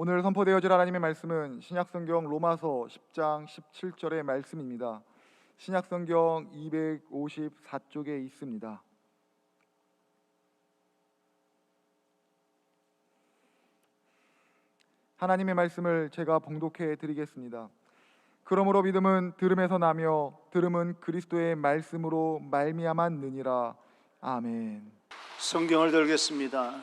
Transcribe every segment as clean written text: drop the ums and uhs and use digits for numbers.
오늘 선포되어질 하나님의 말씀은 신약성경 로마서 10장 17절의 말씀입니다. 신약성경 254쪽에 있습니다. 하나님의 말씀을 제가 봉독해 드리겠습니다. 그러므로 믿음은 들음에서 나며 들음은 그리스도의 말씀으로 말미암았느니라. 아멘. 성경을 들겠습니다.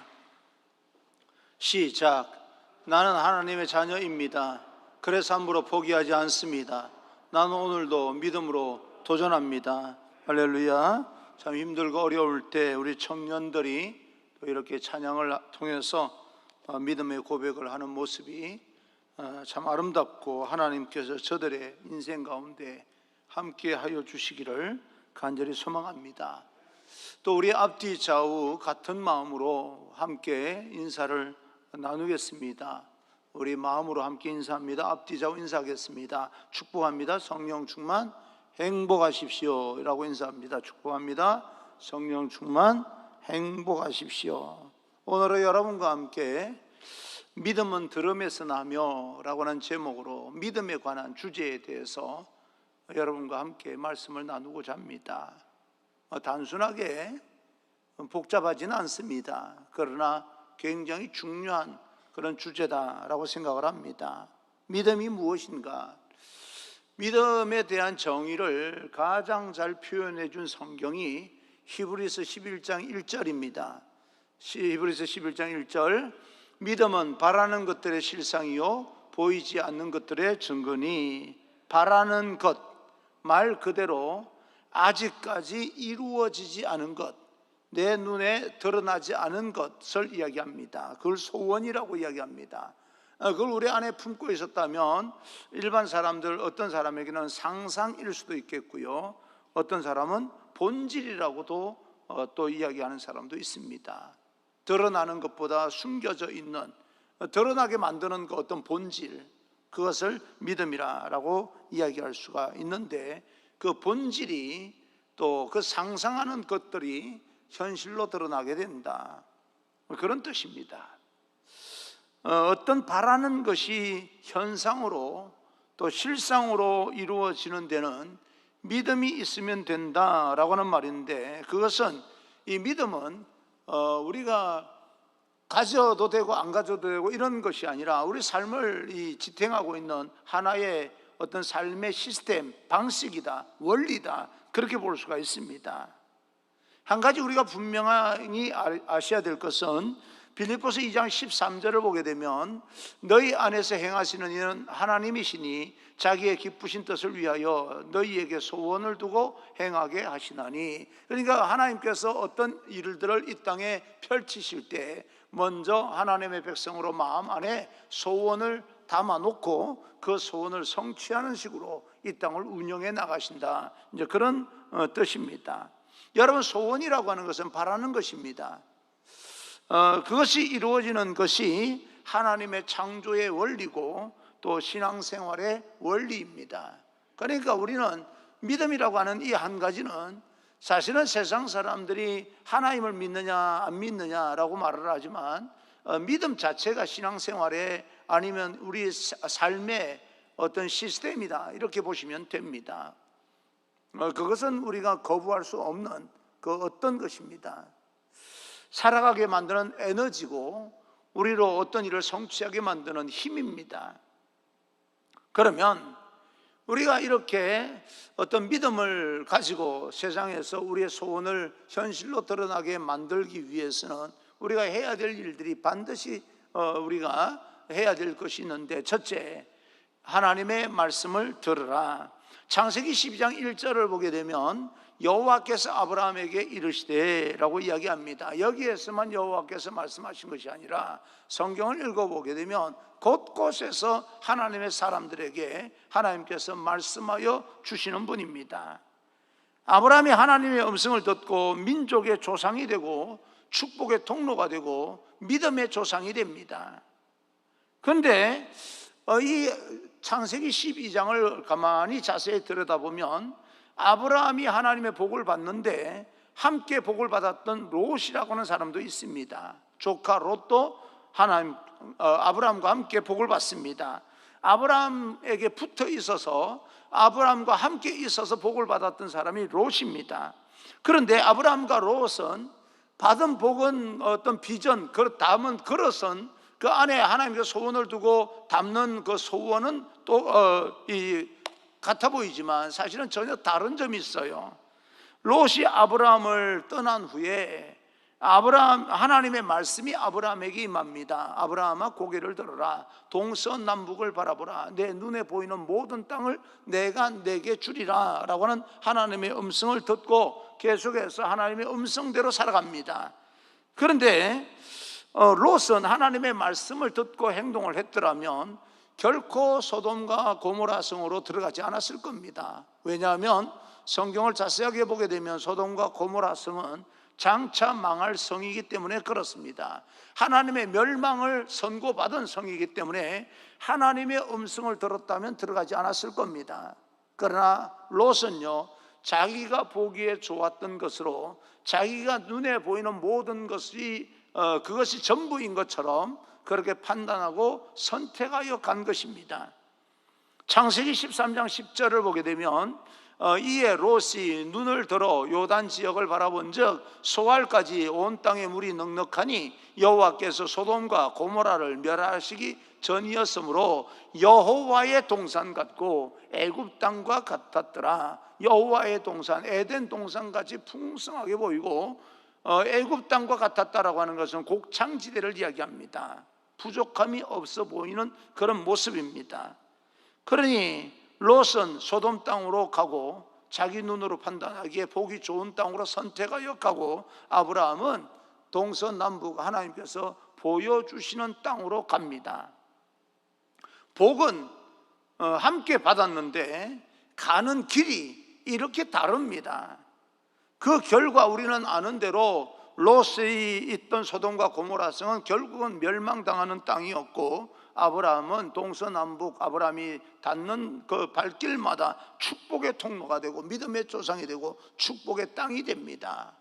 시작. 나는 하나님의 자녀입니다. 그래서 함부로 포기하지 않습니다. 나는 오늘도 믿음으로 도전합니다. 할렐루야. 참 힘들고 어려울 때 우리 청년들이 또 이렇게 찬양을 통해서 믿음의 고백을 하는 모습이 참 아름답고 하나님께서 저들의 인생 가운데 함께 하여 주시기를 간절히 소망합니다. 또 우리 앞뒤 좌우 같은 마음으로 함께 인사를 나누겠습니다. 우리 마음으로 함께 인사합니다. 앞뒤 좌우 인사하겠습니다. 축복합니다. 성령 충만 행복하십시오 라고 인사합니다. 축복합니다. 성령 충만 행복하십시오. 오늘은 여러분과 함께 믿음은 들음에서 나며 라고 하는 제목으로 믿음에 관한 주제에 대해서 여러분과 함께 말씀을 나누고자 합니다. 단순하게 복잡하지는 않습니다. 그러나 굉장히 중요한 그런 주제다라고 생각을 합니다. 믿음이 무엇인가? 믿음에 대한 정의를 가장 잘 표현해 준 성경이 히브리서 11장 1절입니다. 히브리서 11장 1절. 믿음은 바라는 것들의 실상이요 보이지 않는 것들의 증거니. 바라는 것, 말 그대로 아직까지 이루어지지 않은 것, 내 눈에 드러나지 않은 것을 이야기합니다. 그걸 소원이라고 이야기합니다. 그걸 우리 안에 품고 있었다면 일반 사람들, 어떤 사람에게는 상상일 수도 있겠고요, 어떤 사람은 본질이라고도 또 이야기하는 사람도 있습니다. 드러나는 것보다 숨겨져 있는, 드러나게 만드는 그 어떤 본질, 그것을 믿음이라고 이야기할 수가 있는데, 그 본질이 또 그 상상하는 것들이 현실로 드러나게 된다, 그런 뜻입니다. 어떤 바라는 것이 현상으로 또 실상으로 이루어지는 데는 믿음이 있으면 된다라고 하는 말인데, 그것은, 이 믿음은 우리가 가져도 되고 안 가져도 되고 이런 것이 아니라 우리 삶을 지탱하고 있는 하나의 어떤 삶의 시스템, 방식이다, 원리다, 그렇게 볼 수가 있습니다. 한 가지 우리가 분명히 아셔야 될 것은 빌립보서 2장 13절을 보게 되면 너희 안에서 행하시는 이는 하나님이시니 자기의 기쁘신 뜻을 위하여 너희에게 소원을 두고 행하게 하시나니. 그러니까 하나님께서 어떤 일들을 이 땅에 펼치실 때 먼저 하나님의 백성으로 마음 안에 소원을 담아놓고 그 소원을 성취하는 식으로 이 땅을 운영해 나가신다, 이제 그런 뜻입니다. 여러분, 소원이라고 하는 것은 바라는 것입니다. 그것이 이루어지는 것이 하나님의 창조의 원리고 또 신앙생활의 원리입니다. 그러니까 우리는 믿음이라고 하는 이 한 가지는 사실은 세상 사람들이 하나님을 믿느냐 안 믿느냐라고 말을 하지만 믿음 자체가 신앙생활에, 아니면 우리 삶의 어떤 시스템이다, 이렇게 보시면 됩니다. 그것은 우리가 거부할 수 없는 그 어떤 것입니다. 살아가게 만드는 에너지고 우리로 어떤 일을 성취하게 만드는 힘입니다. 그러면 우리가 이렇게 어떤 믿음을 가지고 세상에서 우리의 소원을 현실로 드러나게 만들기 위해서는 우리가 해야 될 일들이 반드시 우리가 해야 될 것이 있는데, 첫째, 하나님의 말씀을 들으라. 창세기 12장 1절을 보게 되면 여호와께서 아브라함에게 이르시되 라고 이야기합니다. 여기에서만 여호와께서 말씀하신 것이 아니라 성경을 읽어보게 되면 곳곳에서 하나님의 사람들에게 하나님께서 말씀하여 주시는 분입니다. 아브라함이 하나님의 음성을 듣고 민족의 조상이 되고 축복의 통로가 되고 믿음의 조상이 됩니다. 그런데 이 창세기 12장을 가만히 자세히 들여다보면 아브라함이 하나님의 복을 받는데 함께 복을 받았던 롯이라고 하는 사람도 있습니다. 조카 롯도 하나님 아브라함과 함께 복을 받습니다. 아브라함에게 붙어 있어서 아브라함과 함께 있어서 복을 받았던 사람이 롯입니다. 그런데 아브라함과 롯은 받은 복은 어떤 비전, 담은 그릇은 그 안에 하나님의 소원을 두고 담는 그 소원은 또 같아 보이지만 사실은 전혀 다른 점이 있어요. 롯이 아브라함을 떠난 후에 하나님의 말씀이 아브라함에게 임합니다. 아브라함아, 고개를 들어라. 동서남북을 바라보라. 내 눈에 보이는 모든 땅을 내가 내게 주리라 라고 하는 하나님의 음성을 듣고 계속해서 하나님의 음성대로 살아갑니다. 그런데 롯은 하나님의 말씀을 듣고 행동을 했더라면 결코 소돔과 고모라 성으로 들어가지 않았을 겁니다. 왜냐하면 성경을 자세하게 보게 되면 소돔과 고모라 성은 장차 망할 성이기 때문에 그렇습니다. 하나님의 멸망을 선고받은 성이기 때문에 하나님의 음성을 들었다면 들어가지 않았을 겁니다. 그러나 롯은요, 자기가 보기에 좋았던 것으로 자기가 눈에 보이는 모든 것이 그것이 전부인 것처럼 그렇게 판단하고 선택하여 간 것입니다. 창세기 13장 10절을 보게 되면 이에 롯이 눈을 들어 요단 지역을 바라본 즉 소알까지 온 땅에 물이 넉넉하니 여호와께서 소돔과 고모라를 멸하시기 전이었으므로 여호와의 동산 같고 애굽 땅과 같았더라. 여호와의 동산, 에덴 동산같이 풍성하게 보이고 애굽 땅과 같았다라고 하는 것은 곡창지대를 이야기합니다. 부족함이 없어 보이는 그런 모습입니다. 그러니 롯은 소돔 땅으로 가고 자기 눈으로 판단하기에 보기 좋은 땅으로 선택하여 가고 아브라함은 동서남북 하나님께서 보여주시는 땅으로 갑니다. 복은 함께 받았는데 가는 길이 이렇게 다릅니다. 그 결과 우리는 아는 대로 롯이 있던 소돔과 고모라 성은 결국은 멸망당하는 땅이었고 아브라함은 동서남북 아브라함이 닿는 그 발길마다 축복의 통로가 되고 믿음의 조상이 되고 축복의 땅이 됩니다.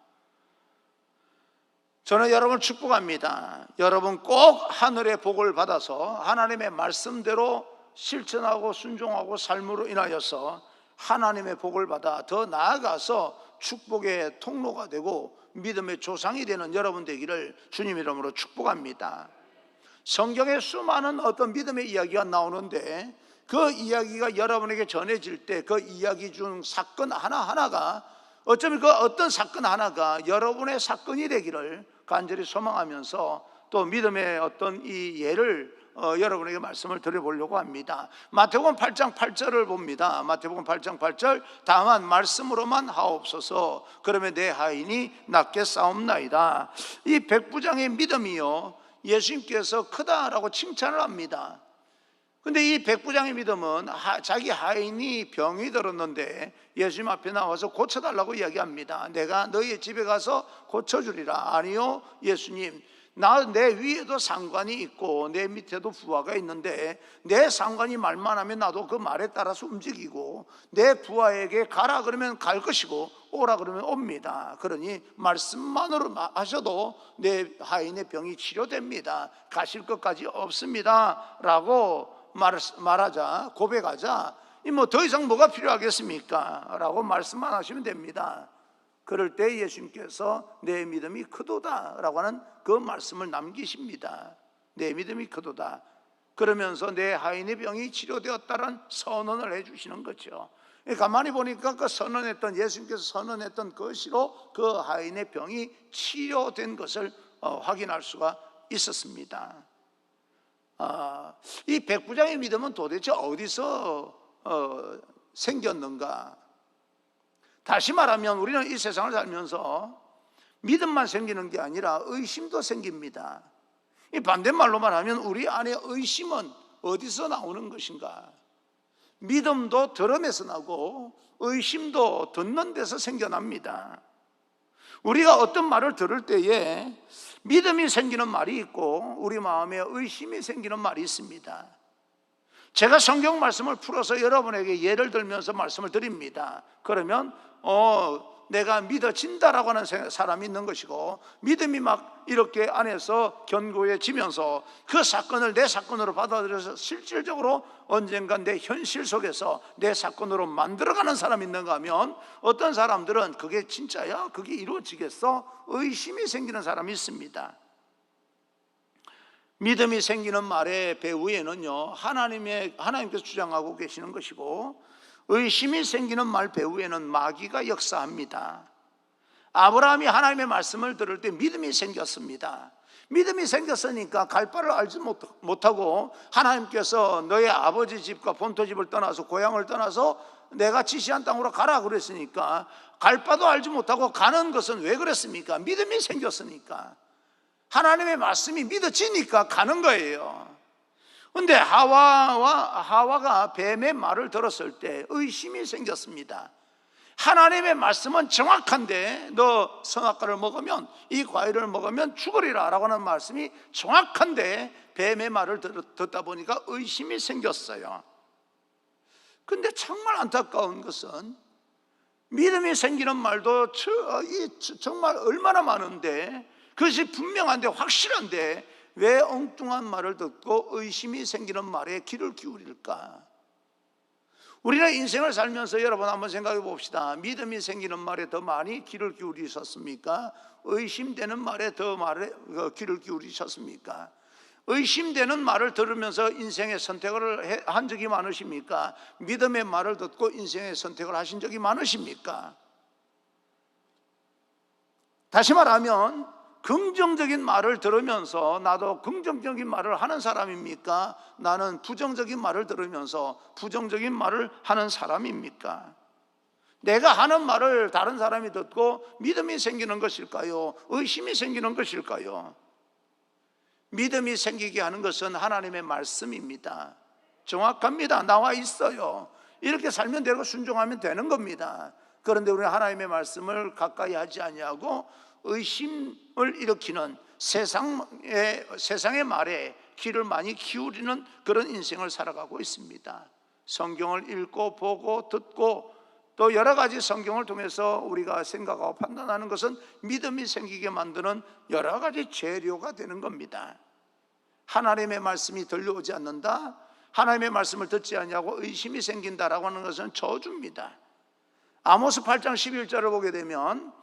저는 여러분을 축복합니다. 여러분 꼭 하늘의 복을 받아서 하나님의 말씀대로 실천하고 순종하고 삶으로 인하여서 하나님의 복을 받아 더 나아가서 축복의 통로가 되고 믿음의 조상이 되는 여러분 되기를 주님 이름으로 축복합니다. 성경에 수많은 어떤 믿음의 이야기가 나오는데 그 이야기가 여러분에게 전해질 때 그 이야기 중 사건 하나하나가 어쩌면 그 어떤 사건 하나가 여러분의 사건이 되기를 간절히 소망하면서 또 믿음의 어떤 이 예를 여러분에게 말씀을 드려보려고 합니다. 마태복음 8장 8절을 봅니다. 마태복음 8장 8절 다만 말씀으로만 하옵소서 그러면 내 하인이 낫게 싸움나이다. 이 백부장의 믿음이요 예수님께서 크다라고 칭찬을 합니다. 근데 이 백부장의 믿음은 자기 하인이 병이 들었는데 예수님 앞에 나와서 고쳐달라고 이야기합니다. 내가 너희 집에 가서 고쳐주리라. 아니요 예수님, 내 위에도 상관이 있고 내 밑에도 부하가 있는데 내 상관이 말만 하면 나도 그 말에 따라서 움직이고 내 부하에게 가라 그러면 갈 것이고 오라 그러면 옵니다. 그러니 말씀만으로 하셔도 내 하인의 병이 치료됩니다. 가실 것까지 없습니다 라고 말하자, 고백하자 뭐 더 이상 뭐가 필요하겠습니까? 라고 말씀만 하시면 됩니다. 그럴 때 예수님께서 내 믿음이 크도다 라고 하는 그 말씀을 남기십니다. 내 믿음이 크도다. 그러면서 내 하인의 병이 치료되었다는 선언을 해주시는 거죠. 가만히 보니까 그 선언했던 예수님께서 선언했던 것으로 그 하인의 병이 치료된 것을 확인할 수가 있었습니다. 이 백부장의 믿음은 도대체 어디서 생겼는가? 다시 말하면 우리는 이 세상을 살면서 믿음만 생기는 게 아니라 의심도 생깁니다. 이 반대말로 말하면 우리 안에 의심은 어디서 나오는 것인가? 믿음도 들음에서 나고 의심도 듣는 데서 생겨납니다. 우리가 어떤 말을 들을 때에 믿음이 생기는 말이 있고 우리 마음에 의심이 생기는 말이 있습니다. 제가 성경 말씀을 풀어서 여러분에게 예를 들면서 말씀을 드립니다. 그러면 내가 믿어진다라고 하는 사람이 있는 것이고, 믿음이 막 이렇게 안에서 견고해지면서 그 사건을 내 사건으로 받아들여서 실질적으로 언젠가 내 현실 속에서 내 사건으로 만들어가는 사람이 있는가 하면, 어떤 사람들은 그게 진짜야? 그게 이루어지겠어? 의심이 생기는 사람이 있습니다. 믿음이 생기는 말의 배후에는요, 하나님께서 주장하고 계시는 것이고, 의심이 생기는 말 배후에는 마귀가 역사합니다. 아브라함이 하나님의 말씀을 들을 때 믿음이 생겼습니다. 믿음이 생겼으니까 갈 바를 알지 못하고 하나님께서 너의 아버지 집과 본토집을 떠나서 고향을 떠나서 내가 지시한 땅으로 가라 그랬으니까, 갈 바도 알지 못하고 가는 것은 왜 그랬습니까? 믿음이 생겼으니까. 하나님의 말씀이 믿어지니까 가는 거예요. 그런데 하와가 뱀의 말을 들었을 때 의심이 생겼습니다. 하나님의 말씀은 정확한데 너 선악과를 먹으면, 이 과일을 먹으면 죽으리라 라고 하는 말씀이 정확한데 뱀의 말을 듣다 보니까 의심이 생겼어요. 근데 정말 안타까운 것은 믿음이 생기는 말도 정말 얼마나 많은데, 그것이 분명한데 확실한데 왜 엉뚱한 말을 듣고 의심이 생기는 말에 귀를 기울일까? 우리는 인생을 살면서 여러분 한번 생각해 봅시다. 믿음이 생기는 말에 더 많이 귀를 기울이셨습니까? 의심되는 말에 더 귀를 기울이셨습니까? 의심되는 말을 들으면서 인생의 선택을 한 적이 많으십니까? 믿음의 말을 듣고 인생의 선택을 하신 적이 많으십니까? 다시 말하면 긍정적인 말을 들으면서 나도 긍정적인 말을 하는 사람입니까? 나는 부정적인 말을 들으면서 부정적인 말을 하는 사람입니까? 내가 하는 말을 다른 사람이 듣고 믿음이 생기는 것일까요? 의심이 생기는 것일까요? 믿음이 생기게 하는 것은 하나님의 말씀입니다. 정확합니다. 나와 있어요. 이렇게 살면 되고 순종하면 되는 겁니다. 그런데 우리는 하나님의 말씀을 가까이 하지 아니하고 의심을 일으키는 세상의 말에 귀를 많이 기울이는 그런 인생을 살아가고 있습니다. 성경을 읽고 보고 듣고 또 여러 가지 성경을 통해서 우리가 생각하고 판단하는 것은 믿음이 생기게 만드는 여러 가지 재료가 되는 겁니다. 하나님의 말씀이 들려오지 않는다, 하나님의 말씀을 듣지 않냐고 의심이 생긴다라고 하는 것은 저주입니다. 아모스 8장 11절을 보게 되면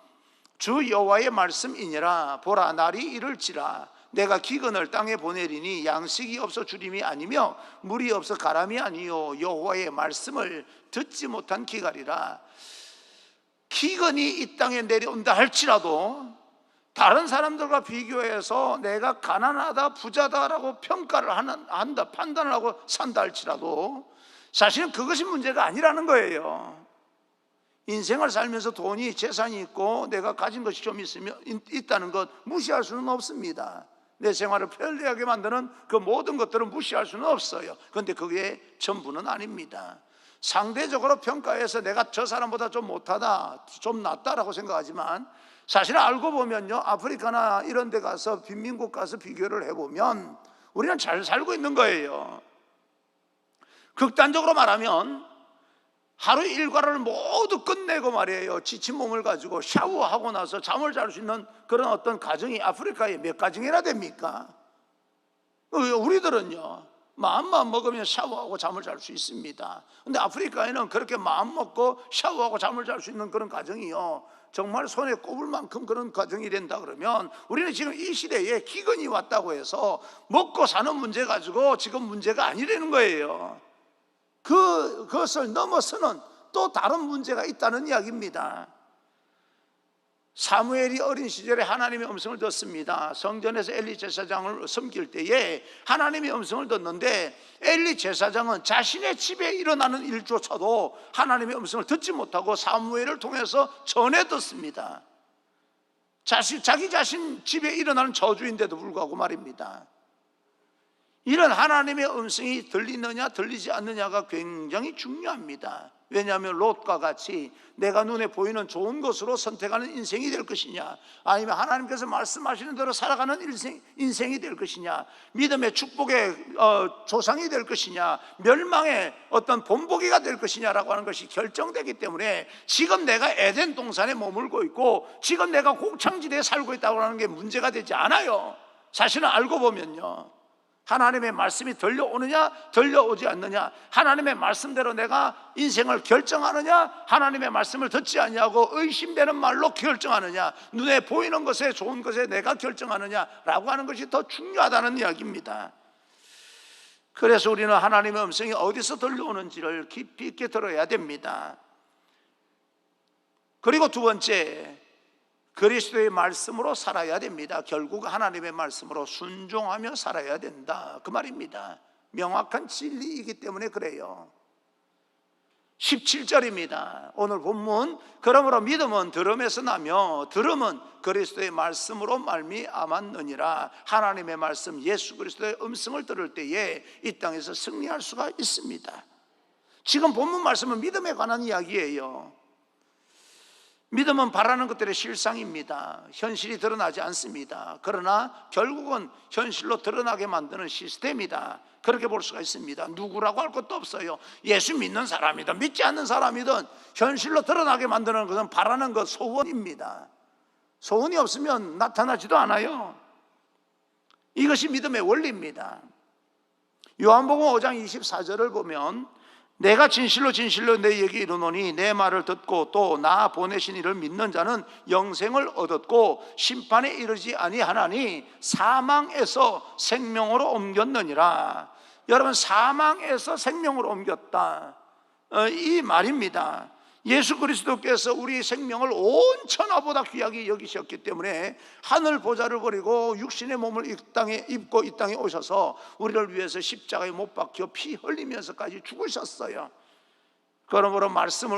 주 여호와의 말씀이니라. 보라, 날이 이를지라. 내가 기근을 땅에 보내리니 양식이 없어 주림이 아니며 물이 없어 가람이 아니요 여호와의 말씀을 듣지 못한 기갈이라. 기근이 이 땅에 내려온다 할지라도 다른 사람들과 비교해서 내가 가난하다 부자다라고 평가를 한다, 판단을 하고 산다 할지라도 사실은 그것이 문제가 아니라는 거예요. 인생을 살면서 돈이, 재산이 있고 내가 가진 것이 좀 있다는 것 무시할 수는 없습니다. 내 생활을 편리하게 만드는 그 모든 것들은 무시할 수는 없어요. 그런데 그게 전부는 아닙니다. 상대적으로 평가해서 내가 저 사람보다 좀 못하다, 좀 낫다라고 생각하지만 사실 알고 보면요, 아프리카나 이런 데 가서 빈민국 가서 비교를 해보면 우리는 잘 살고 있는 거예요. 극단적으로 말하면 하루 일과를 모두 끝내고 말이에요, 지친 몸을 가지고 샤워하고 나서 잠을 잘 수 있는 그런 어떤 가정이 아프리카에 몇 가정이나 됩니까? 우리들은요, 마음만 먹으면 샤워하고 잠을 잘 수 있습니다. 근데 아프리카에는 그렇게 마음 먹고 샤워하고 잠을 잘 수 있는 그런 가정이요, 정말 손에 꼽을 만큼 그런 가정이 된다 그러면 우리는 지금 이 시대에 기근이 왔다고 해서 먹고 사는 문제 가지고 지금 문제가 아니라는 거예요. 그것을 넘어서는 또 다른 문제가 있다는 이야기입니다. 사무엘이 어린 시절에 하나님의 음성을 듣습니다. 성전에서 엘리 제사장을 섬길 때에 하나님의 음성을 듣는데 엘리 제사장은 자신의 집에 일어나는 일조차도 하나님의 음성을 듣지 못하고 사무엘을 통해서 전해 듣습니다. 자기 자신 집에 일어나는 저주인데도 불구하고 말입니다. 이런 하나님의 음성이 들리느냐 들리지 않느냐가 굉장히 중요합니다. 왜냐하면 롯과 같이 내가 눈에 보이는 좋은 것으로 선택하는 인생이 될 것이냐, 아니면 하나님께서 말씀하시는 대로 살아가는 인생이 될 것이냐, 믿음의 축복의 조상이 될 것이냐, 멸망의 어떤 본보기가 될 것이냐라고 하는 것이 결정되기 때문에 지금 내가 에덴 동산에 머물고 있고 지금 내가 곡창지대에 살고 있다고 하는 게 문제가 되지 않아요. 사실은 알고 보면요, 하나님의 말씀이 들려오느냐 들려오지 않느냐, 하나님의 말씀대로 내가 인생을 결정하느냐, 하나님의 말씀을 듣지 않냐고 의심되는 말로 결정하느냐, 눈에 보이는 것에 좋은 것에 내가 결정하느냐라고 하는 것이 더 중요하다는 이야기입니다. 그래서 우리는 하나님의 음성이 어디서 들려오는지를 깊이 있게 들어야 됩니다. 그리고 두 번째, 그리스도의 말씀으로 살아야 됩니다. 결국 하나님의 말씀으로 순종하며 살아야 된다, 그 말입니다. 명확한 진리이기 때문에 그래요. 17절입니다. 오늘 본문, 그러므로 믿음은 들음에서 나며 들음은 그리스도의 말씀으로 말미암았느니라. 하나님의 말씀, 예수 그리스도의 음성을 들을 때에 이 땅에서 승리할 수가 있습니다. 지금 본문 말씀은 믿음에 관한 이야기예요. 믿음은 바라는 것들의 실상입니다. 현실이 드러나지 않습니다. 그러나 결국은 현실로 드러나게 만드는 시스템이다, 그렇게 볼 수가 있습니다. 누구라고 할 것도 없어요. 예수 믿는 사람이든 믿지 않는 사람이든 현실로 드러나게 만드는 것은 바라는 것, 소원입니다. 소원이 없으면 나타나지도 않아요. 이것이 믿음의 원리입니다. 요한복음 5장 24절을 보면 내가 진실로 진실로 너희에게 이르노니 내 말을 듣고 또 나 보내신 이를 믿는 자는 영생을 얻었고 심판에 이르지 아니하나니 사망에서 생명으로 옮겼느니라. 여러분, 사망에서 생명으로 옮겼다, 이 말입니다. 예수 그리스도께서 우리 생명을 온 천하보다 귀하게 여기셨기 때문에 하늘 보좌를 버리고 육신의 몸을 이 땅에 입고 이 땅에 오셔서 우리를 위해서 십자가에 못 박혀 피 흘리면서까지 죽으셨어요. 그러므로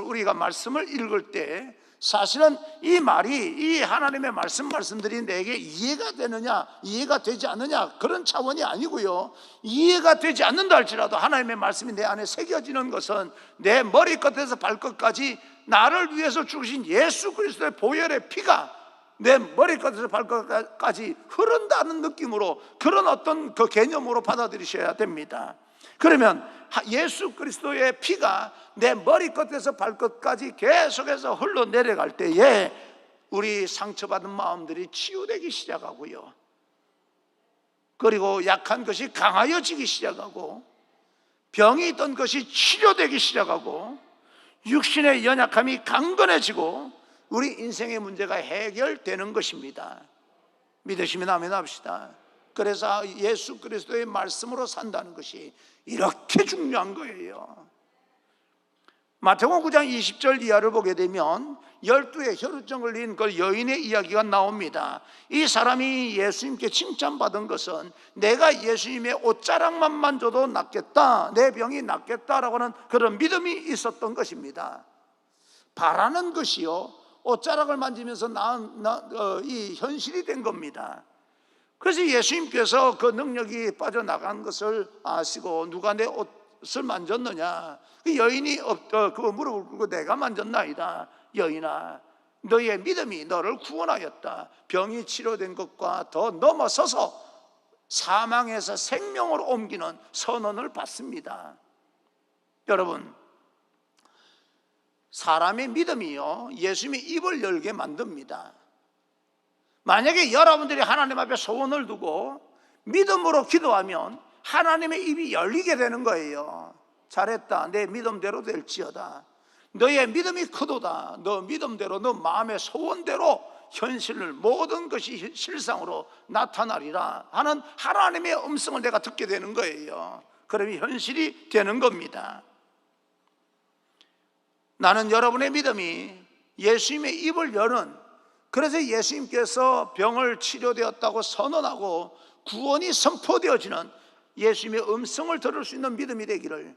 우리가 말씀을 읽을 때 사실은 이 말이, 이 하나님의 말씀들이 내게 이해가 되느냐 이해가 되지 않느냐, 그런 차원이 아니고요, 이해가 되지 않는다 할지라도 하나님의 말씀이 내 안에 새겨지는 것은 내 머리끝에서 발끝까지 나를 위해서 죽으신 예수 그리스도의 보혈의 피가 내 머리끝에서 발끝까지 흐른다는 느낌으로, 그런 어떤 그 개념으로 받아들이셔야 됩니다. 그러면 예수 그리스도의 피가 내 머리끝에서 발끝까지 계속해서 흘러내려갈 때에 우리 상처받은 마음들이 치유되기 시작하고요, 그리고 약한 것이 강하여지기 시작하고 병이 있던 것이 치료되기 시작하고 육신의 연약함이 강건해지고 우리 인생의 문제가 해결되는 것입니다. 믿으시면 아멘 합시다. 그래서 예수 그리스도의 말씀으로 산다는 것이 이렇게 중요한 거예요. 마태복음 9장 20절 이하를 보게 되면 12의 혈루증 걸린 그 여인의 이야기가 나옵니다. 이 사람이 예수님께 칭찬받은 것은 내가 예수님의 옷자락만 만져도 낫겠다, 내 병이 낫겠다라고 하는 그런 믿음이 있었던 것입니다. 바라는 것이요, 옷자락을 만지면서 이 현실이 된 겁니다. 그래서 예수님께서 그 능력이 빠져나간 것을 아시고 누가 내 옷을 만졌느냐, 그 여인이 그 무릎을 꿇고 내가 만졌나이다. 여인아, 너의 믿음이 너를 구원하였다. 병이 치료된 것과 더 넘어서서 사망에서 생명으로 옮기는 선언을 받습니다. 여러분, 사람의 믿음이요, 예수님의 입을 열게 만듭니다. 만약에 여러분들이 하나님 앞에 소원을 두고 믿음으로 기도하면 하나님의 입이 열리게 되는 거예요. 잘했다, 내 믿음대로 될지어다. 너의 믿음이 크도다. 너 믿음대로, 너 마음의 소원대로 현실을, 모든 것이 실상으로 나타나리라 하는 하나님의 음성을 내가 듣게 되는 거예요. 그러면 현실이 되는 겁니다. 나는 여러분의 믿음이 예수님의 입을 여는, 그래서 예수님께서 병을 치료되었다고 선언하고 구원이 선포되어지는 예수님의 음성을 들을 수 있는 믿음이 되기를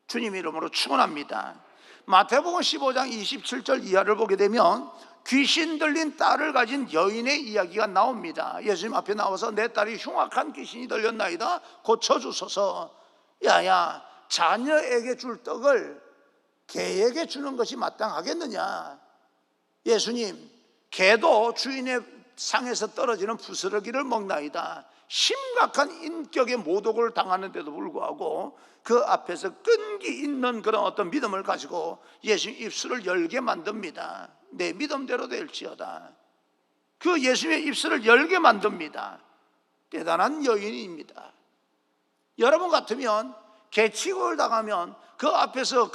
주님 이름으로 축원합니다. 마태복음 15장 27절 이하를 보게 되면 귀신 들린 딸을 가진 여인의 이야기가 나옵니다. 예수님 앞에 나와서 내 딸이 흉악한 귀신이 들렸나이다, 고쳐주소서. 야야, 자녀에게 줄 떡을 개에게 주는 것이 마땅하겠느냐? 예수님, 개도 주인의 상에서 떨어지는 부스러기를 먹나이다. 심각한 인격의 모독을 당하는데도 불구하고 그 앞에서 끈기 있는 그런 어떤 믿음을 가지고 예수님 입술을 열게 만듭니다. 내 믿음대로 될지어다. 그 예수님의 입술을 열게 만듭니다. 대단한 여인입니다. 여러분 같으면 개취급을 당하면 그 앞에서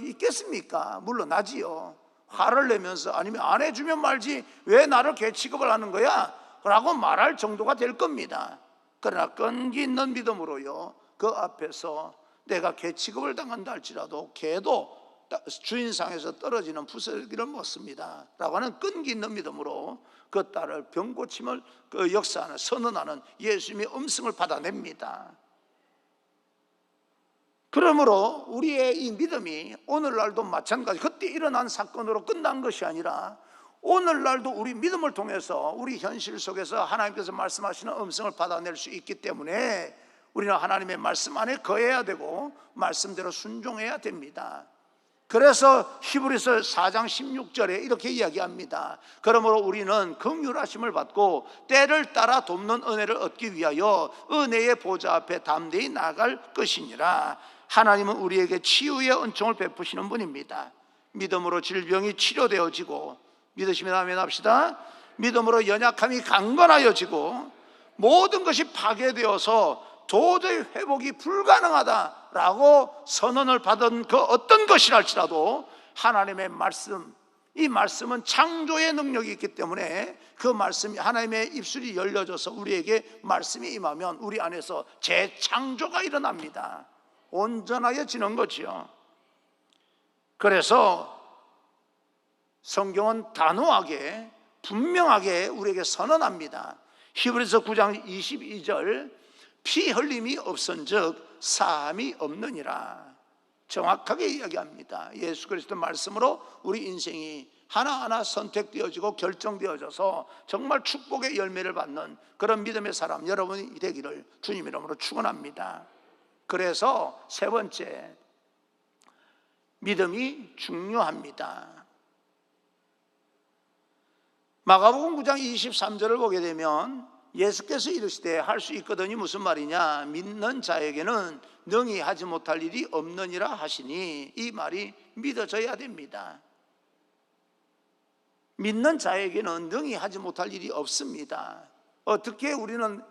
있겠습니까? 물론하지요. 화를 내면서 아니면 안 해주면 말지 왜 나를 개취급을 하는 거야? 라고 말할 정도가 될 겁니다. 그러나 끈기 있는 믿음으로요, 그 앞에서 내가 개취급을 당한다 할지라도 개도 주인상에서 떨어지는 부스러기를 먹습니다 라고 하는 끈기 있는 믿음으로 그 딸을 병고침을 역사하는, 선언하는 예수님의 음성을 받아냅니다. 그러므로 우리의 이 믿음이 오늘날도 마찬가지, 그때 일어난 사건으로 끝난 것이 아니라 오늘날도 우리 믿음을 통해서 우리 현실 속에서 하나님께서 말씀하시는 음성을 받아낼 수 있기 때문에 우리는 하나님의 말씀 안에 거해야 되고 말씀대로 순종해야 됩니다. 그래서 히브리서 4장 16절에 이렇게 이야기합니다. 그러므로 우리는 긍휼하심을 받고 때를 따라 돕는 은혜를 얻기 위하여 은혜의 보좌 앞에 담대히 나아갈 것이니라. 하나님은 우리에게 치유의 은총을 베푸시는 분입니다. 믿음으로 질병이 치료되어지고, 믿으시면 아멘 합시다. 믿음으로 연약함이 강건하여지고, 모든 것이 파괴되어서 도저히 회복이 불가능하다라고 선언을 받은 그 어떤 것이랄지라도 하나님의 말씀, 이 말씀은 창조의 능력이 있기 때문에 그 말씀이, 하나님의 입술이 열려져서 우리에게 말씀이 임하면 우리 안에서 재창조가 일어납니다. 온전하여지는 거죠. 그래서 성경은 단호하게 분명하게 우리에게 선언합니다. 히브리서 9장 22절, 피 흘림이 없은즉 사함이 없느니라. 정확하게 이야기합니다. 예수 그리스도 말씀으로 우리 인생이 하나하나 선택되어지고 결정되어져서 정말 축복의 열매를 받는 그런 믿음의 사람 여러분이 되기를 주님 이름으로 축원합니다. 그래서 세 번째, 믿음이 중요합니다. 마가복음 9장 23절을 보게 되면 예수께서 이르시되 할 수 있거든이 무슨 말이냐? 믿는 자에게는 능히 하지 못할 일이 없느니라 하시니, 이 말이 믿어져야 됩니다. 믿는 자에게는 능히 하지 못할 일이 없습니다. 어떻게 우리는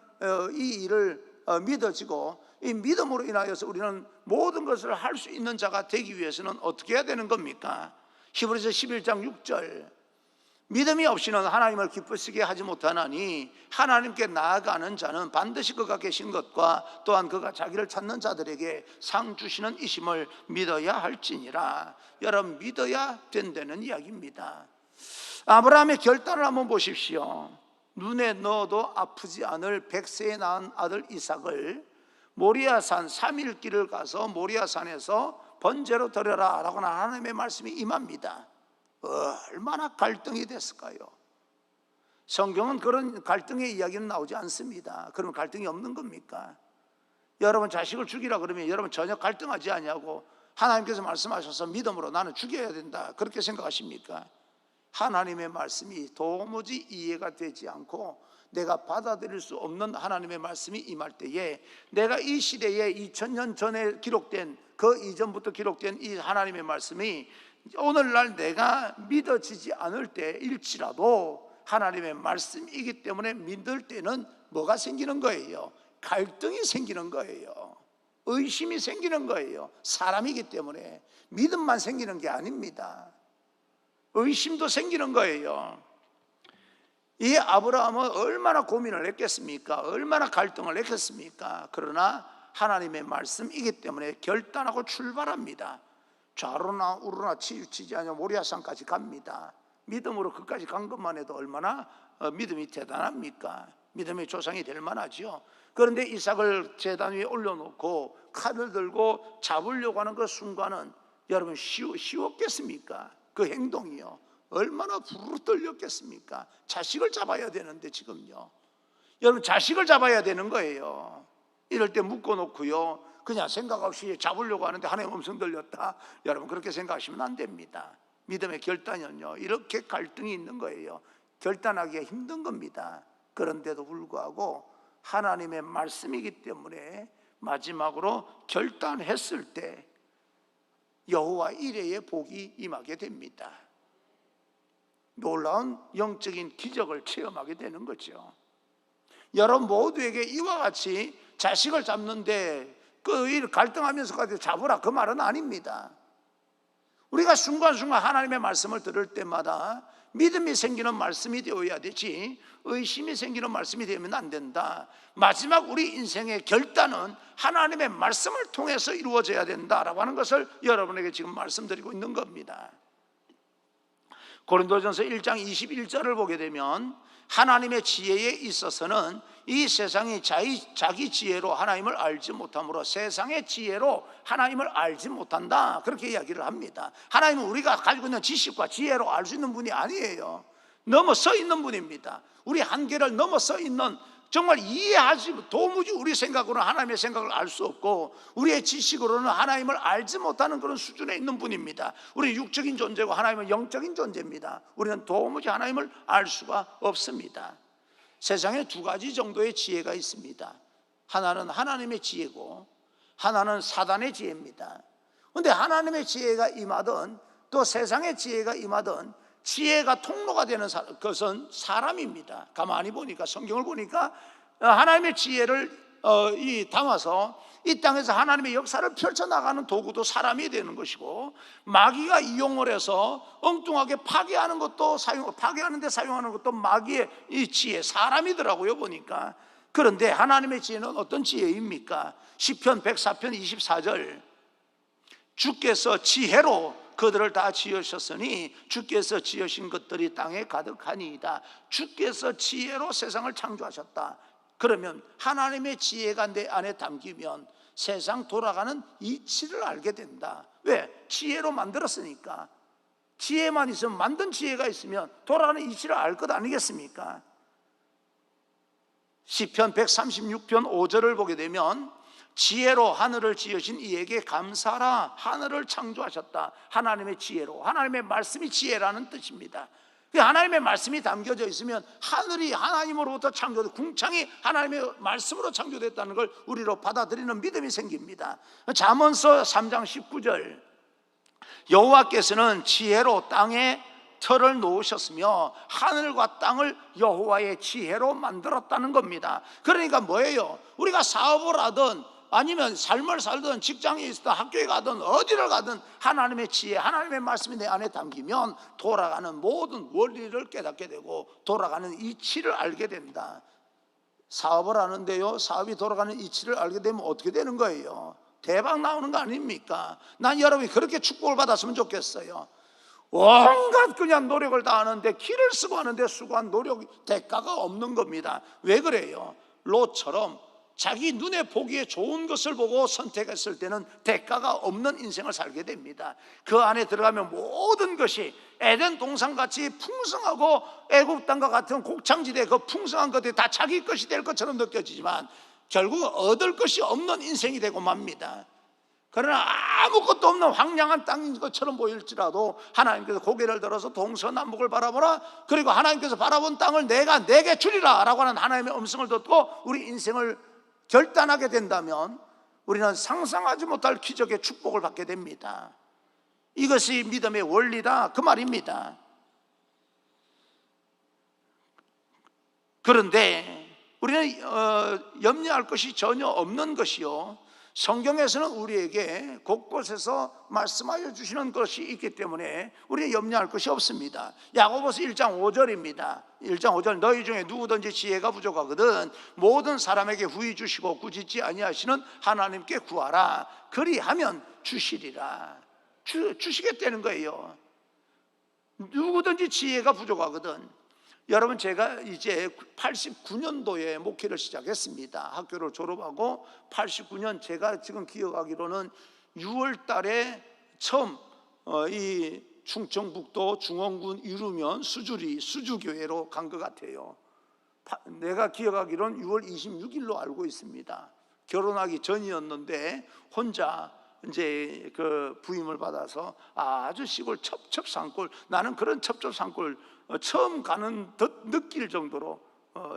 이 일을 믿어지고 이 믿음으로 인하여서 우리는 모든 것을 할 수 있는 자가 되기 위해서는 어떻게 해야 되는 겁니까? 히브리서 11장 6절, 믿음이 없이는 하나님을 기쁘시게 하지 못하나니 하나님께 나아가는 자는 반드시 그가 계신 것과 또한 그가 자기를 찾는 자들에게 상 주시는 이심을 믿어야 할지니라. 여러분, 믿어야 된다는 이야기입니다. 아브라함의 결단을 한번 보십시오. 눈에 넣어도 아프지 않을 100세에 낳은 아들 이삭을 모리아산 3일 길을 가서 모리아산에서 번제로 드려라 라고 하는 하나님의 말씀이 임합니다. 얼마나 갈등이 됐을까요? 성경은 그런 갈등의 이야기는 나오지 않습니다. 그러면 갈등이 없는 겁니까? 여러분 자식을 죽이라 그러면 여러분 전혀 갈등하지 않냐고 하나님께서 말씀하셔서 믿음으로 나는 죽여야 된다 그렇게 생각하십니까? 하나님의 말씀이 도무지 이해가 되지 않고 내가 받아들일 수 없는 하나님의 말씀이 임할 때에 내가 이 시대에 2000년 전에 기록된 그 이전부터 기록된 이 하나님의 말씀이 오늘날 내가 믿어지지 않을 때일지라도 하나님의 말씀이기 때문에 믿을 때는 뭐가 생기는 거예요? 갈등이 생기는 거예요. 의심이 생기는 거예요. 사람이기 때문에 믿음만 생기는 게 아닙니다. 의심도 생기는 거예요. 이 아브라함은 얼마나 고민을 했겠습니까? 얼마나 갈등을 했겠습니까? 그러나 하나님의 말씀이기 때문에 결단하고 출발합니다. 좌로나 우로나 치우치지 않으며 모리아산까지 갑니다. 믿음으로 그까지 간 것만 해도 얼마나 믿음이 대단합니까? 믿음의 조상이 될 만하죠. 그런데 이삭을 제단 위에 올려놓고 칼을 들고 잡으려고 하는 그 순간은 여러분 쉬웠겠습니까? 그 행동이요 얼마나 부르르 떨렸겠습니까? 자식을 잡아야 되는데 지금요 여러분 자식을 잡아야 되는 거예요. 이럴 때 묶어놓고요 그냥 생각 없이 잡으려고 하는데 하나님 음성 들렸다. 여러분 그렇게 생각하시면 안 됩니다. 믿음의 결단은요, 이렇게 갈등이 있는 거예요. 결단하기가 힘든 겁니다. 그런데도 불구하고 하나님의 말씀이기 때문에 마지막으로 결단했을 때 여호와 이레의 복이 임하게 됩니다. 놀라운 영적인 기적을 체험하게 되는 거죠. 여러분 모두에게 이와 같이 자식을 잡는데 그 일 갈등하면서까지 잡으라, 그 말은 아닙니다. 우리가 순간순간 하나님의 말씀을 들을 때마다 믿음이 생기는 말씀이 되어야 되지 의심이 생기는 말씀이 되면 안 된다. 마지막 우리 인생의 결단은 하나님의 말씀을 통해서 이루어져야 된다라고 하는 것을 여러분에게 지금 말씀드리고 있는 겁니다. 고린도전서 1장 21절을 보게 되면 하나님의 지혜에 있어서는 이 세상이 자기 지혜로 하나님을 알지 못하므로 세상의 지혜로 하나님을 알지 못한다, 그렇게 이야기를 합니다. 하나님은 우리가 가지고 있는 지식과 지혜로 알 수 있는 분이 아니에요. 넘어서 있는 분입니다. 우리 한계를 넘어서 있는, 정말 이해하지, 도무지 우리 생각으로는 하나님의 생각을 알 수 없고 우리의 지식으로는 하나님을 알지 못하는 그런 수준에 있는 분입니다. 우리는 육적인 존재고 하나님은 영적인 존재입니다. 우리는 도무지 하나님을 알 수가 없습니다. 세상에 두 가지 정도의 지혜가 있습니다. 하나는 하나님의 지혜고 하나는 사단의 지혜입니다. 그런데 하나님의 지혜가 임하든 또 세상의 지혜가 임하든 지혜가 통로가 되는 것은 사람입니다. 가만히 보니까, 성경을 보니까 하나님의 지혜를 담아서 이 땅에서 하나님의 역사를 펼쳐나가는 도구도 사람이 되는 것이고, 마귀가 이용을 해서 엉뚱하게 파괴하는 것도 파괴하는 데 사용하는 것도 마귀의 이 지혜, 사람이더라고요 보니까. 그런데 하나님의 지혜는 어떤 지혜입니까? 시편 104편 24절, 주께서 지혜로 그들을 다 지으셨으니 주께서 지으신 것들이 땅에 가득하니이다. 주께서 지혜로 세상을 창조하셨다. 그러면 하나님의 지혜가 내 안에 담기면 세상 돌아가는 이치를 알게 된다. 왜? 지혜로 만들었으니까. 지혜만 있으면, 만든 지혜가 있으면 돌아가는 이치를 알 것 아니겠습니까? 시편 136편 5절을 보게 되면 지혜로 하늘을 지으신 이에게 감사하라. 하늘을 창조하셨다. 하나님의 지혜로, 하나님의 말씀이 지혜라는 뜻입니다. 하나님의 말씀이 담겨져 있으면 하늘이 하나님으로부터 창조된, 궁창이 하나님의 말씀으로 창조됐다는 걸 우리로 받아들이는 믿음이 생깁니다. 잠언서 3장 19절, 여호와께서는 지혜로 땅에 틀을 놓으셨으며 하늘과 땅을 여호와의 지혜로 만들었다는 겁니다. 그러니까 뭐예요? 우리가 사업을 하든 아니면 삶을 살든 직장에 있든 학교에 가든 어디를 가든 하나님의 지혜, 하나님의 말씀이 내 안에 담기면 돌아가는 모든 원리를 깨닫게 되고 돌아가는 이치를 알게 된다. 사업을 하는데요, 사업이 돌아가는 이치를 알게 되면 어떻게 되는 거예요? 대박 나오는 거 아닙니까? 난 여러분이 그렇게 축복을 받았으면 좋겠어요. 온갖 그냥 노력을 다 하는데, 기를 쓰고 하는데 수고한 노력 대가가 없는 겁니다. 왜 그래요? 롯처럼 자기 눈에 보기에 좋은 것을 보고 선택했을 때는 대가가 없는 인생을 살게 됩니다. 그 안에 들어가면 모든 것이 에덴 동산같이 풍성하고 애굽 땅과 같은 곡창지대 그 풍성한 것들이 다 자기 것이 될 것처럼 느껴지지만 결국 얻을 것이 없는 인생이 되고 맙니다. 그러나 아무것도 없는 황량한 땅인 것처럼 보일지라도 하나님께서 고개를 들어서 동서남북을 바라보라, 그리고 하나님께서 바라본 땅을 내가 내게 주리라 라고 하는 하나님의 음성을 듣고 우리 인생을 결단하게 된다면 우리는 상상하지 못할 기적의 축복을 받게 됩니다. 이것이 믿음의 원리다, 그 말입니다. 그런데 우리는 염려할 것이 전혀 없는 것이요, 성경에서는 우리에게 곳곳에서 말씀하여 주시는 것이 있기 때문에 우리는 염려할 것이 없습니다. 야고보서 1장 5절입니다 1장 5절, 너희 중에 누구든지 지혜가 부족하거든 모든 사람에게 후히 주시고 꾸짖지 아니하시는 하나님께 구하라. 그리하면 주시리라. 주시겠다는 거예요. 누구든지 지혜가 부족하거든. 여러분, 제가 이제 89년도에 목회를 시작했습니다. 학교를 졸업하고 89년, 제가 지금 기억하기로는 6월 달에 처음 이 충청북도 중원군 이루면 수주교회로 간 것 같아요. 내가 기억하기로는 6월 26일로 알고 있습니다. 결혼하기 전이었는데 혼자 이제 그 부임을 받아서 아주 시골 첩첩산골, 나는 그런 첩첩산골 처음 가는 듯 느낄 정도로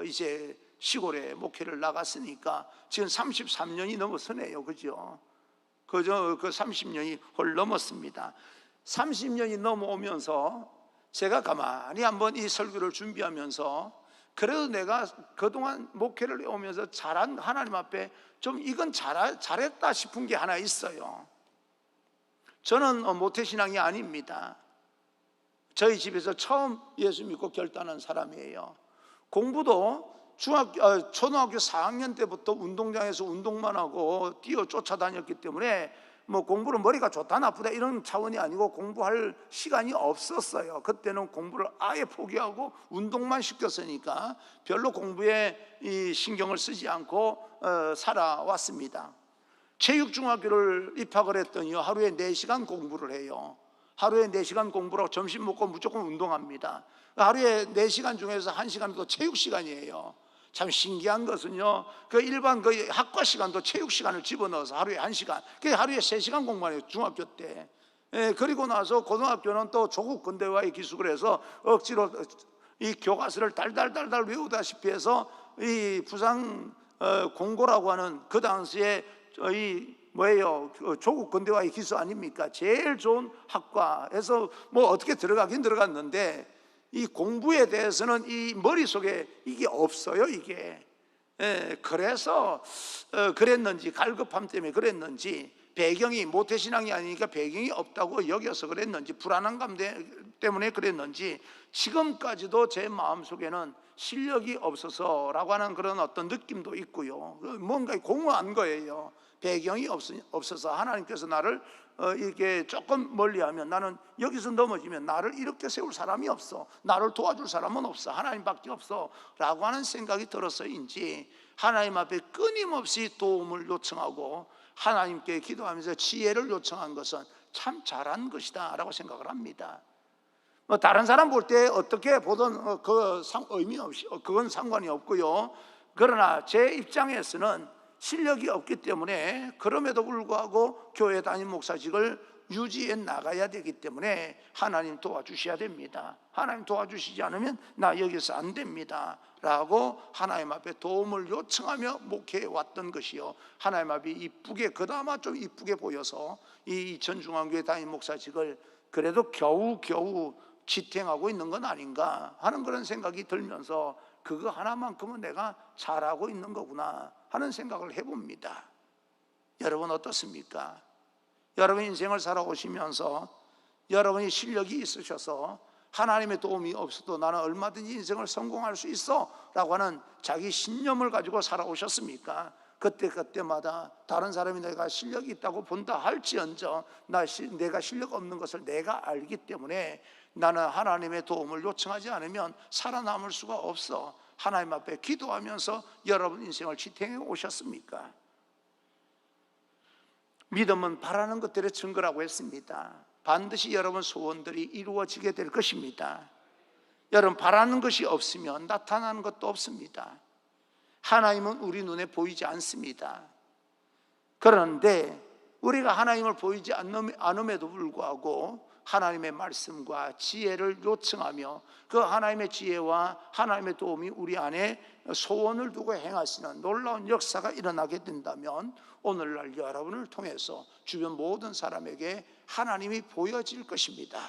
이제 시골에 목회를 나갔으니까 지금 33년이 넘어서네요. 그죠? 그저 그 30년이 헐 넘었습니다. 30년이 넘어오면서 제가 가만히 한번 이 설교를 준비하면서 그래도 내가 그동안 목회를 해오면서 잘한, 하나님 앞에 좀 이건 잘했다 싶은 게 하나 있어요. 저는 모태신앙이 아닙니다. 저희 집에서 처음 예수 믿고 결단한 사람이에요. 공부도 초등학교 4학년 때부터 운동장에서 운동만 하고 뛰어 쫓아다녔기 때문에 뭐 공부는 머리가 좋다 나쁘다 이런 차원이 아니고 공부할 시간이 없었어요. 그때는 공부를 아예 포기하고 운동만 시켰으니까 별로 공부에 이 신경을 쓰지 않고 살아왔습니다. 체육중학교를 입학을 했더니 하루에 4시간 공부를 해요. 하루에 4시간 공부로 점심 먹고 무조건 운동합니다. 하루에 4시간 중에서 1시간은 또 체육 시간이에요. 참 신기한 것은요, 그 일반 그 학과 시간도 체육 시간을 집어넣어서 하루에 1시간, 그게 하루에 3시간 공부해요, 중학교 때. 그리고 나서 고등학교는 또 조국 근대화의 기술을 해서 억지로 이 교과서를 달달달달 외우다시피 해서 이 부상 공고라고 하는 그 당시에 이 뭐예요? 조국 근대화의 기술 아닙니까? 제일 좋은 학과에서 뭐 어떻게 들어가긴 들어갔는데 이 공부에 대해서는 이 머릿속에 이게 없어요, 이게. 그래서 그랬는지, 갈급함 때문에 그랬는지, 배경이 모태신앙이 아니니까 배경이 없다고 여겨서 그랬는지, 불안함 때문에 그랬는지 지금까지도 제 마음속에는 실력이 없어서라고 하는 그런 어떤 느낌도 있고요. 뭔가 공허한 거예요. 배경이 없어서 하나님께서 나를 이렇게 조금 멀리하면, 나는 여기서 넘어지면 나를 이렇게 세울 사람이 없어, 나를 도와줄 사람은 없어, 하나님밖에 없어 라고 하는 생각이 들어서인지 하나님 앞에 끊임없이 도움을 요청하고 하나님께 기도하면서 지혜를 요청한 것은 참 잘한 것이다 라고 생각을 합니다. 뭐 다른 사람 볼 때 어떻게 보든 의미 없이 그건 상관이 없고요. 그러나 제 입장에서는 실력이 없기 때문에 그럼에도 불구하고 교회 담임 목사직을 유지해 나가야 되기 때문에 하나님 도와주셔야 됩니다. 하나님 도와주시지 않으면 나 여기서 안 됩니다 라고 하나님 앞에 도움을 요청하며 목회해 왔던 것이요, 하나님 앞에 이쁘게, 그나마 좀 이쁘게 보여서 이 전중앙교회 담임 목사직을 그래도 겨우 지탱하고 있는 건 아닌가 하는 그런 생각이 들면서 그거 하나만큼은 내가 잘하고 있는 거구나 하는 생각을 해봅니다. 여러분 어떻습니까? 여러분 인생을 살아오시면서 여러분이 실력이 있으셔서 하나님의 도움이 없어도 나는 얼마든지 인생을 성공할 수 있어 라고 하는 자기 신념을 가지고 살아오셨습니까? 그때마다 다른 사람이 내가 실력이 있다고 본다 할지언정 내가 실력 없는 것을 내가 알기 때문에 나는 하나님의 도움을 요청하지 않으면 살아남을 수가 없어. 하나님 앞에 기도하면서 여러분 인생을 지탱해 오셨습니까? 믿음은 바라는 것들의 증거라고 했습니다. 반드시 여러분 소원들이 이루어지게 될 것입니다. 여러분 바라는 것이 없으면 나타나는 것도 없습니다. 하나님은 우리 눈에 보이지 않습니다. 그런데 우리가 하나님을 보이지 않음에도 불구하고 하나님의 말씀과 지혜를 요청하며 그 하나님의 지혜와 하나님의 도움이 우리 안에 소원을 두고 행하시는 놀라운 역사가 일어나게 된다면 오늘날 여러분을 통해서 주변 모든 사람에게 하나님이 보여질 것입니다.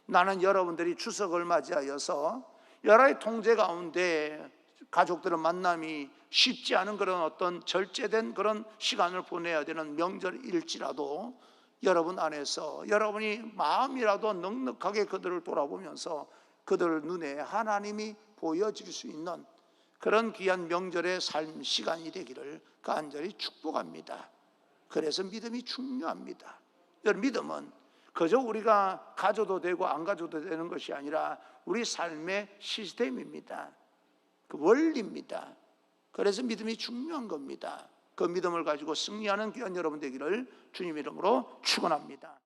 나는 여러분들이 추석을 맞이하여서 여러의 통제 가운데 가족들의 만남이 쉽지 않은 그런 어떤 절제된 그런 시간을 보내야 되는 명절일지라도 여러분 안에서 여러분이 마음이라도 넉넉하게 그들을 돌아보면서 그들 눈에 하나님이 보여질 수 있는 그런 귀한 명절의 삶 시간이 되기를 간절히 축복합니다. 그래서 믿음이 중요합니다. 여러분 믿음은 그저 우리가 가져도 되고 안 가져도 되는 것이 아니라 우리 삶의 시스템입니다. 그 원리입니다. 그래서 믿음이 중요한 겁니다. 그 믿음을 가지고 승리하는 귀한 여러분 되기를 주님 이름으로 축원합니다.